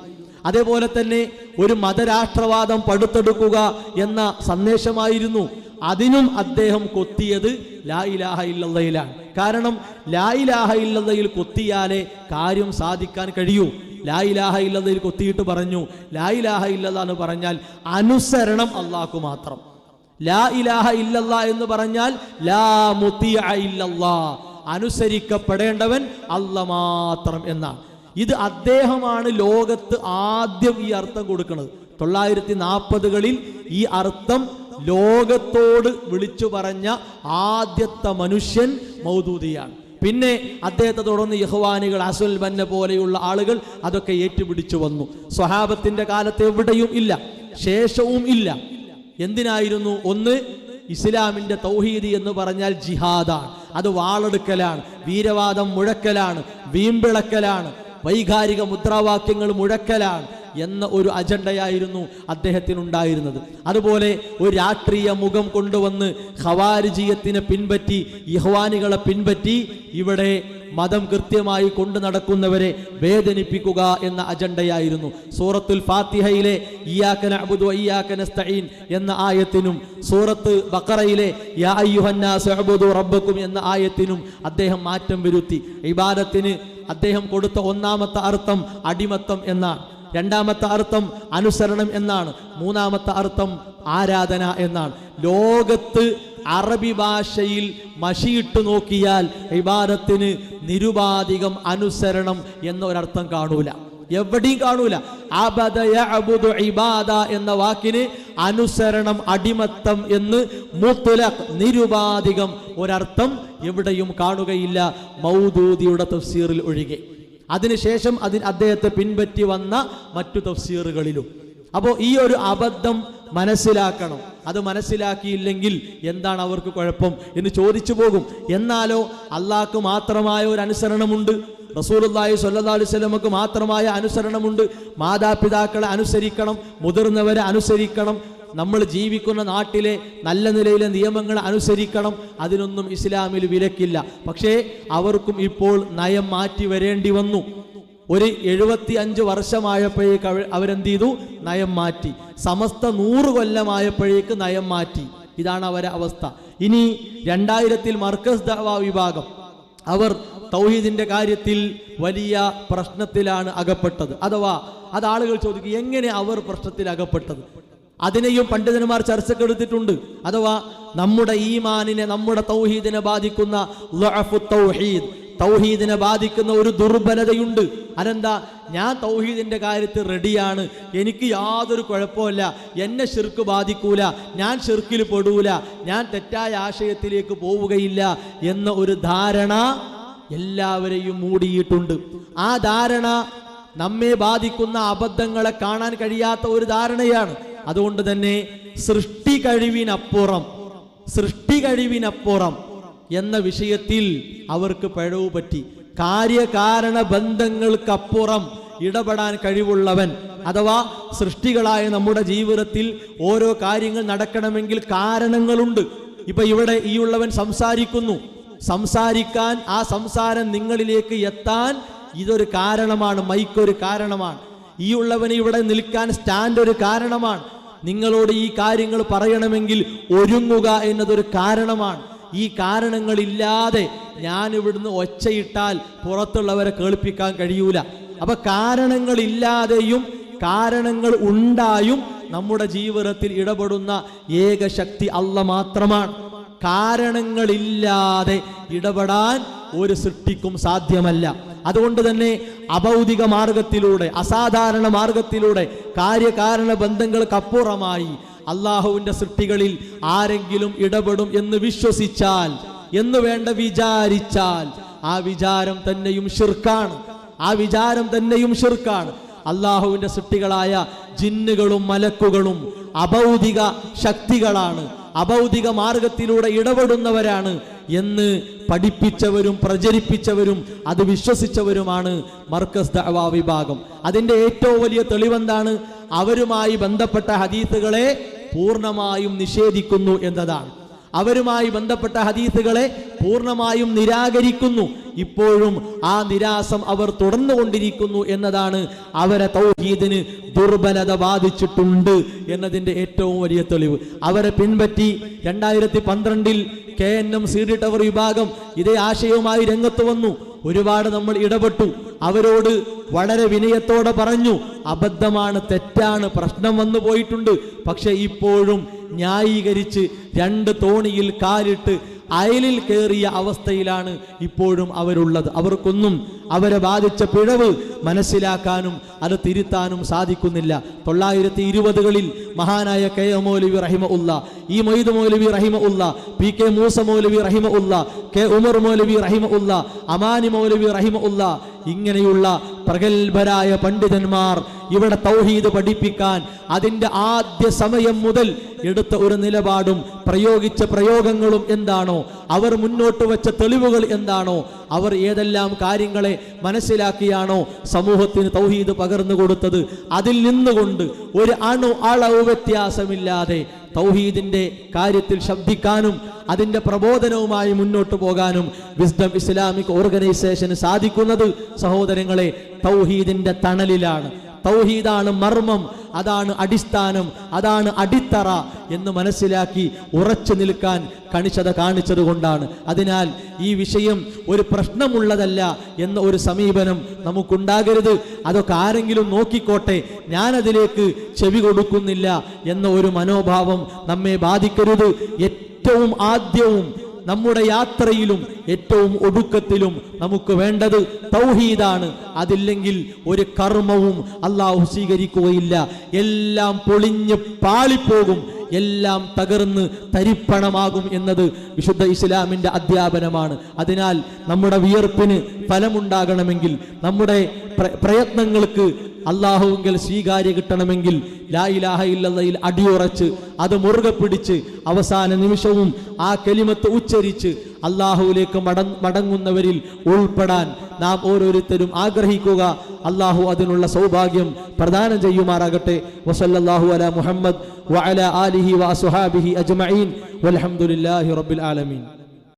അതേപോലെ തന്നെ ഒരു മതരാഷ്ട്രവാദം പടുത്തെടുക്കുക എന്ന സന്ദേശമായിരുന്നു. അതിനും അദ്ദേഹം കൊത്തിയത് ലാ ഇലാഹ ഇല്ലല്ലയിലാണ്. കാരണം ലാ ഇലാഹ ഇല്ലല്ലയിൽ കൊത്തിയാലേ കാര്യം സാധിക്കാൻ കഴിയൂ. ലാ ഇലാഹ ഇല്ലല്ലയിൽ കൊത്തിയിട്ട് പറഞ്ഞു ലാ ഇലാഹ ഇല്ലല്ലാഹ് എന്ന് പറഞ്ഞാൽ അനുസരണം അല്ലാഹു മാത്രം. ലാ ഇലാഹ ഇല്ലല്ലാഹ് എന്ന് പറഞ്ഞാൽ ലാ മുതിഅ ഇല്ലല്ലാഹ്, അനുസരിക്കപ്പെടേണ്ടവൻ അല്ലാഹ് മാത്രം എന്നാണ്. ഇത് അദ്ദേഹമാണ് ലോകത്ത് ആദ്യം ഈ അർത്ഥം കൊടുക്കുന്നത്. 940കളിൽ ഈ അർത്ഥം ലോകത്തോട് വിളിച്ചു പറഞ്ഞ ആദ്യത്തെ മനുഷ്യൻ മൗദൂദിയാണ്. പിന്നെ അദ്ദേഹത്തെ തുടർന്ന് ഇഖ്വാനികൾ, അസുൽ ബന്ന പോലെയുള്ള ആളുകൾ അതൊക്കെ ഏറ്റുപിടിച്ചു വന്നു. സ്വഹാബത്തിന്റെ കാലത്ത് എവിടെയും ഇല്ല, ശേഷവും ഇല്ല. എന്തിനായിരുന്നു? ഒന്ന്, ഇസ്ലാമിന്റെ തൗഹീദ് എന്ന് പറഞ്ഞാൽ ജിഹാദാണ്. അത് വാളെടുക്കലാണ്, വീരവാദം മുഴക്കലാണ്, വീമ്പിളക്കലാണ്, വൈകാരിക മുദ്രാവാക്യങ്ങൾ മുഴക്കലാണ് എന്ന ഒരു അജണ്ടയായിരുന്നു അദ്ദേഹത്തിനുണ്ടായിരുന്നത്. അതുപോലെ ഒരു രാഷ്ട്രീയ മുഖം കൊണ്ടുവന്ന് ഖവാരിജിയത്തിനെ പിൻപറ്റി, ഇഖ്വാനികളെ പിൻപറ്റി ഇവിടെ മതം കൃത്യമായി കൊണ്ടു നടക്കുന്നവരെ വേദനിപ്പിക്കുക എന്ന അജണ്ടയായിരുന്നു. സൂറത്തുൽ ഫാത്തിഹയിലെ ഇയ്യാക നഅ്ബുദു വ ഇയ്യാക നസ്തഈൻ എന്ന ആയത്തിനും സൂറത്ത് ബഖറയിലെ യാ അയ്യുഹന്നാസ് ഉഅ്ബുദു റബ്ബക്കും എന്ന ആയത്തിനും അദ്ദേഹം മാറ്റം വരുത്തി. ഇബാദത്തിന് അദ്ദേഹം കൊടുത്ത ഒന്നാമത്തെ അർത്ഥം അടിമത്തം എന്നാണ്, രണ്ടാമത്തെ അർത്ഥം അനുസരണം എന്നാണ്, മൂന്നാമത്തെ അർത്ഥം ആരാധന എന്നാണ്. ലോകത്ത് അറബി ഭാഷയിൽ മഷിയിട്ട് നോക്കിയാൽ ഇബാദത്തിന് നിരുപാധികം അനുസരണം എന്നൊരർത്ഥം കാണൂല, എവിടെയും കാണൂല. അബദ യഅബുദു ഇബാദ എന്ന വാക്കിന് അനുസരണം, അടിമത്തം എന്ന് മുത്ലഖ് നിരുപാധികം ഒരർത്ഥം എവിടെയും കാണുകയില്ല, മൗദൂദിയുടെ തഫ്സീറിൽ ഒഴികെ. അതിനുശേഷം അദ്ദേഹത്തെ പിൻപറ്റി വന്ന മറ്റു തഫ്സീറുകളിലും. അപ്പോൾ ഈ ഒരു അബദ്ധം മനസ്സിലാക്കണം. അത് മനസ്സിലാക്കിയില്ലെങ്കിൽ എന്താണ് അവർക്ക് കുഴപ്പം എന്ന് ചോദിച്ചു പോകും. എന്നാലോ അള്ളാഹ്ക്ക് മാത്രമായ ഒരു അനുസരണമുണ്ട്, റസൂലുള്ളാഹി സ്വല്ലല്ലാഹു അലൈഹി വസല്ലമക്ക് മാത്രമായ അനുസരണമുണ്ട്. മാതാപിതാക്കളെ അനുസരിക്കണം, മുതിർന്നവരെ അനുസരിക്കണം, നമ്മൾ ജീവിക്കുന്ന നാട്ടിലെ നല്ല നിലയിലെ നിയമങ്ങളെ അനുസരിക്കണം. അതിനൊന്നും ഇസ്ലാമിൽ വിലക്കില്ല. പക്ഷേ അവർക്കും ഇപ്പോൾ നയം മാറ്റി വരേണ്ടി വന്നു. ഒരു 75 വർഷമായപ്പോഴേക്ക് അവരെന്ത് ചെയ്തു? നയം മാറ്റി. സമസ്ത 100 കൊല്ലമായപ്പോഴേക്ക് നയം മാറ്റി. ഇതാണ് അവരുടെ അവസ്ഥ. ഇനി 2000-ൽ മർക്കസ് ദഅ്വ വിഭാഗം അവർ തൗഹീദിന്റെ കാര്യത്തിൽ വലിയ പ്രശ്നത്തിലാണ് അകപ്പെട്ടത്. അഥവാ അത് ആളുകൾ ചോദിക്കും, എങ്ങനെ അവർ പ്രശ്നത്തിൽ അകപ്പെട്ടത്? അതിനെയും പണ്ഡിതന്മാർ ചർച്ചക്കെടുത്തിട്ടുണ്ട്. അഥവാ നമ്മുടെ ഈമാനിനെ, നമ്മുടെ തൗഹീദിനെ ബാധിക്കുന്ന ളഅഫു തൗഹീദ്, തൗഹീദിനെ ബാധിക്കുന്ന ഒരു ദുർബലതയുണ്ട്. അതെന്താ? ഞാൻ തൗഹീദിന്റെ കാര്യത്തിൽ റെഡിയാണ്, എനിക്ക് യാതൊരു കുഴപ്പമില്ല, എന്നെ ശിർക്ക് ബാധിക്കൂല, ഞാൻ ശിർക്കിൽ പെടൂല, ഞാൻ തെറ്റായ ആശയത്തിലേക്ക് പോവുകയില്ല എന്ന ഒരു ധാരണ എല്ലാവരെയും മൂടിയിട്ടുണ്ട്. ആ ധാരണ നമ്മെ ബാധിക്കുന്ന അബദ്ധങ്ങളെ കാണാൻ കഴിയാത്ത ഒരു ധാരണയാണ്. അതുകൊണ്ട് തന്നെ സൃഷ്ടി കഴിവിനപ്പുറം എന്ന വിഷയത്തിൽ അവർക്ക് പിഴവ് പറ്റി. കാര്യകാരണ ബന്ധങ്ങൾക്കപ്പുറം ഇടപെടാൻ കഴിവുള്ളവൻ, അഥവാ സൃഷ്ടികളായ നമ്മുടെ ജീവിതത്തിൽ ഓരോ കാര്യങ്ങൾ നടക്കണമെങ്കിൽ കാരണങ്ങളുണ്ട്. ഇപ്പൊ ഇവിടെ ഈ ഉള്ളവൻ സംസാരിക്കുന്നു, സംസാരിക്കാൻ, ആ സംസാരം നിങ്ങളിലേക്ക് എത്താൻ ഇതൊരു കാരണമാണ്, മൈക്കൊരു കാരണമാണ്. ഈ ഉള്ളവന് ഇവിടെ നിൽക്കാൻ സ്റ്റാൻഡ് ഒരു കാരണമാണ്. നിങ്ങളോട് ഈ കാര്യങ്ങൾ പറയണമെങ്കിൽ ഒരുങ്ങുക എന്നതൊരു കാരണമാണ്. ഈ കാരണങ്ങളില്ലാതെ ഞാൻ ഇവിടുന്ന് ഒച്ചയിട്ടാൽ പുറത്തുള്ളവരെ കേൾപ്പിക്കാൻ കഴിയൂല. അപ്പൊ കാരണങ്ങളില്ലാതെയും കാരണങ്ങൾ ഉണ്ടായും നമ്മുടെ ജീവിതത്തിൽ ഇടപെടുന്ന ഏക ശക്തി അല്ലാഹ് മാത്രമാണ്. കാരണങ്ങളില്ലാതെ ഇടപെടാൻ ഒരു സൃഷ്ടിക്കും സാധ്യമല്ല. അതുകൊണ്ട് തന്നെ അഭൗതിക മാർഗത്തിലൂടെ, അസാധാരണ മാർഗത്തിലൂടെ, കാര്യകാരണ ബന്ധങ്ങൾക്കപ്പുറമായി അള്ളാഹുവിന്റെ സൃഷ്ടികളിൽ ആരെങ്കിലും ഇടപെടും എന്ന് വിശ്വസിച്ചാൽ, എന്ന് വേണ്ട വിചാരിച്ചാൽ, ആ വിചാരം തന്നെയും ശിർക്കാണ്. അള്ളാഹുവിന്റെ സൃഷ്ടികളായ ജിന്നുകളും മലക്കുകളും അഭൗതിക ശക്തികളാണ്, അഭൗതിക മാർഗത്തിലൂടെ ഇടപെടുന്നവരാണ് എന്ന് പഠിപ്പിച്ചവരും പ്രചരിപ്പിച്ചവരും അത് വിശ്വസിച്ചവരുമാണ് മർക്കസ് ദഅ്വ വിഭാഗം. അതിന്റെ ഏറ്റവും വലിയ തെളിവെന്താണ്? അവരുമായി ബന്ധപ്പെട്ട ഹദീസുകളെ പൂർണ്ണമായും നിഷേധിക്കുന്നു എന്നതാണ്. അവരുമായി ബന്ധപ്പെട്ട ഹദീസുകളെ പൂർണ്ണമായും നിരാകരിക്കുന്നു. ഇപ്പോഴും ആ നിരാസം അവർ തുടർന്നുകൊണ്ടിരിക്കുന്നു എന്നതാണ് അവരെ തൗഹീദിന് ദുർബലത ബാധിച്ചിട്ടുണ്ട് എന്നതിന്റെ ഏറ്റവും വലിയ തെളിവ്. അവരെ പിൻപറ്റി 2012 KNM CD ടവർ വിഭാഗം ഇതേ ആശയവുമായി രംഗത്ത് വന്നു. ഒരുപാട് നമ്മൾ ഇടപെട്ടു. അവരോട് വളരെ വിനയത്തോടെ പറഞ്ഞു, അബദ്ധമാണ്, തെറ്റാണ്, പ്രശ്നം വന്നു പോയിട്ടുണ്ട്. പക്ഷെ ഇപ്പോഴും ന്യായീകരിച്ച് 2 തോണിയിൽ കാലിട്ട് അയലിൽ കയറിയ അവസ്ഥയിലാണ് ഇപ്പോഴും അവരുള്ളത്. അവർക്കൊന്നും അവരെ ബാധിച്ച പിഴവ് മനസ്സിലാക്കാനും അത് തിരുത്താനും സാധിക്കുന്നില്ല. 1920കളിൽ മഹാനായ KM മൗലവി റഹിമഉള്ള, ഈ മൊയ്ദ് മൗലവി റഹിമഉള്ള, PK മൂസ മൗലവി റഹിമഉള്ള, K ഉമർ മൗലവി റഹിമഉള്ള, അമാനി മൗലവി റഹിമഉള്ള, ഇങ്ങനെയുള്ള പ്രഗത്ഭരായ പണ്ഡിതന്മാർ ഇവിടെ തൗഹീദ് പഠിപ്പിക്കാൻ അതിൻ്റെ ആദ്യ സമയം മുതൽ എടുത്ത ഒരു നിലപാടും പ്രയോഗിച്ച പ്രയോഗങ്ങളും എന്താണോ, അവർ മുന്നോട്ട് വെച്ച തെളിവുകൾ എന്താണോ, അവർ ഏതെല്ലാം കാര്യങ്ങളെ മനസ്സിലാക്കിയാണോ സമൂഹത്തിന് തൗഹീദ് പകർന്നു കൊടുത്തത്, അതിൽ നിന്നുകൊണ്ട് ഒരു അളവ് വ്യത്യാസമില്ലാതെ തൗഹീദിന്റെ കാര്യത്തിൽ ശബ്ദിക്കാനും അതിന്റെ പ്രബോധനവുമായി മുന്നോട്ട് പോകാനും വിസ്ഡം ഇസ്ലാമിക് ഓർഗനൈസേഷന് സാധിക്കുന്നത് സഹോദരങ്ങളെ തൗഹീദിന്റെ തണലിലാണ്. തൗഹീദാണ് മർമ്മം, അതാണ് അടിസ്ഥാനം, അതാണ് അടിത്തറ എന്ന് മനസ്സിലാക്കി ഉറച്ചു നിൽക്കാൻ കണിശത കാണിച്ചത് കൊണ്ടാണ്. അതിനാൽ ഈ വിഷയം ഒരു പ്രശ്നമുള്ളതല്ല എന്ന ഒരു സമീപനം നമുക്കുണ്ടാകരുത്. അതൊക്കെ ആരെങ്കിലും നോക്കിക്കോട്ടെ, ഞാനതിലേക്ക് ചെവി കൊടുക്കുന്നില്ല എന്ന ഒരു മനോഭാവം നമ്മെ ബാധിക്കരുത്. ഏറ്റവും ആദ്യവും നമ്മുടെ യാത്രയിലും ഏറ്റവും ഒടുക്കത്തിലും നമുക്ക് വേണ്ടത് തൗഹീദാണ്. അതില്ലെങ്കിൽ ഒരു കർമ്മവും അല്ലാഹു സ്വീകരിക്കുകയില്ല. എല്ലാം പൊളിഞ്ഞ് പാളിപ്പോകും, എല്ലാം തകർന്ന് തരിപ്പണമാകും എന്നത് വിശുദ്ധ ഇസ്ലാമിന്റെ അധ്യാപനമാണ്. അതിനാൽ നമ്മുടെ വിയർപ്പിന് ഫലമുണ്ടാകണമെങ്കിൽ, നമ്മുടെ പ്രയത്നങ്ങൾക്ക് അല്ലാഹുവിൽ സ്വീകാര്യ കിട്ടണമെങ്കിൽ ലാ ഇലാഹ ഇല്ലല്ലാഹയിൽ അടിയുറച്ച് അത് മുറുകെ പിടിച്ച് അവസാന നിമിഷവും ആ കലിമത്ത് ഉച്ചരിച്ച് അല്ലാഹുവിലേക്ക് മടങ്ങുന്നവരിൽ ഉൾപ്പെടാൻ നാം ഓരോരുത്തരും ആഗ്രഹിക്കുക. അല്ലാഹു അതിനുള്ള സൗഭാഗ്യം പ്രദാനം ചെയ്യുമാറാകട്ടെ. വസല്ലല്ലാഹു അലാ മുഹമ്മദ് വഅലാ ആലിഹി വഅസ്ഹാബിഹി അജ്മഈൻ വൽഹംദുലില്ലാഹി റബ്ബിൽ ആലമീൻ.